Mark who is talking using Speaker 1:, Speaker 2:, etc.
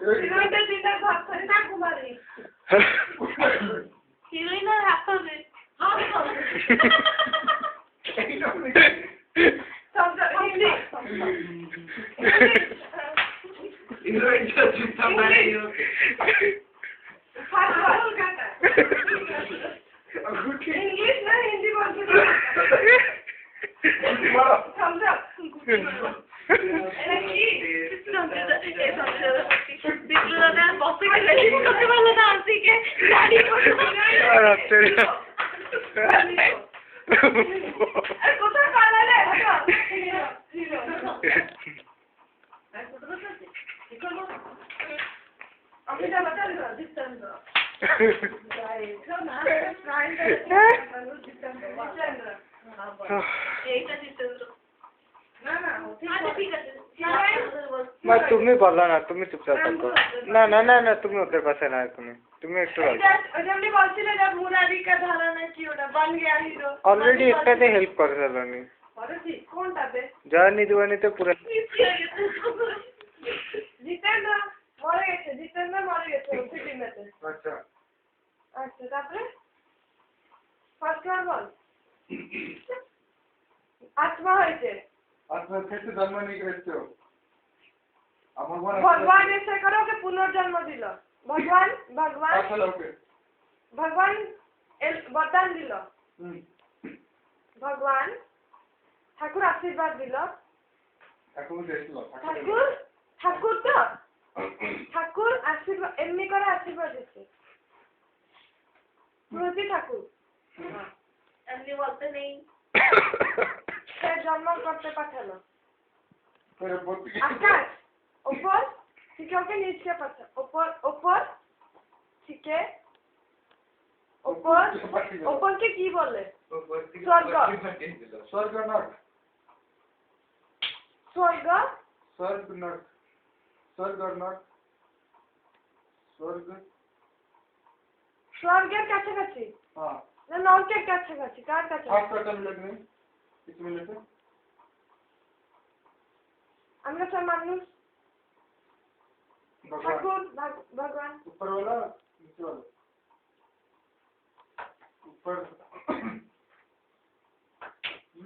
Speaker 1: হিরোইনটা দিদার ভাব করে না কুমারী হিরোইনের হাত ধরে হিরোইনটা জুতা মারিও इंग्लिश ना हिंदी बोलते समझा বিপ্লবদা বসে গেলে করতে পারলো না আসিকে গাড়ি করে কোথায় পালালে আমি যা বাতাল ডিস্টেন্স
Speaker 2: तुम्ही बोला ना तुम्ही चुपचाप থাকো না না না না তুমি ওদের পাশে না তুমি একটু
Speaker 1: যেমনি বলছিলে যে মুরারিকা ধারণা কি ওটা বন গয়া হিরো
Speaker 2: অলরেডি একটাতে হেল্প করে দিলানি
Speaker 1: পড়েছি কোনটাতে
Speaker 2: জানি দিওয়ানিতে পুরো
Speaker 1: জিতেন্দ্র মরে গেছে জিতেন্দ্র মরে গেছে ফিল্মেতে
Speaker 2: আচ্ছা
Speaker 1: আচ্ছা তারপরে ফার্স্ট ওয়ান বল আত্মা হয়েছে
Speaker 2: আত্মা থেকে জন্ম নিয়ে গেছো
Speaker 1: भगवान ऐसे करो कि पुनर्जन्म दिलो भगवान भगवान वरदान दिलो भगवान ठाकुर आशीर्वाद दिलो ठाकुर तो ठाकुर आशीर्वाद एमनी करे आशीर्वाद दिছে तुलसी ठाकुर एमनी बोलते नहीं সে জন্ম করতে পাঠালো আকাশ ऊपर ठीक है नीचे पत्थर ऊपर ठीक है ऊपर के की बोले स्वर्ग
Speaker 2: स्वर्ग नरक
Speaker 1: स्वर्ग
Speaker 2: स्वर्ग नरक स्वर्ग नरक स्वर्ग
Speaker 1: स्वर्गের কাছাকাছি
Speaker 2: হ্যাঁ
Speaker 1: না নরকের কাছাকাছি কার কাছে
Speaker 2: হসপিটাল লাগবে কিছু মিনিটে
Speaker 1: আমরা সব মানুষ ठाकुर भगवान
Speaker 2: ऊपर वाला नीचे वाला ऊपर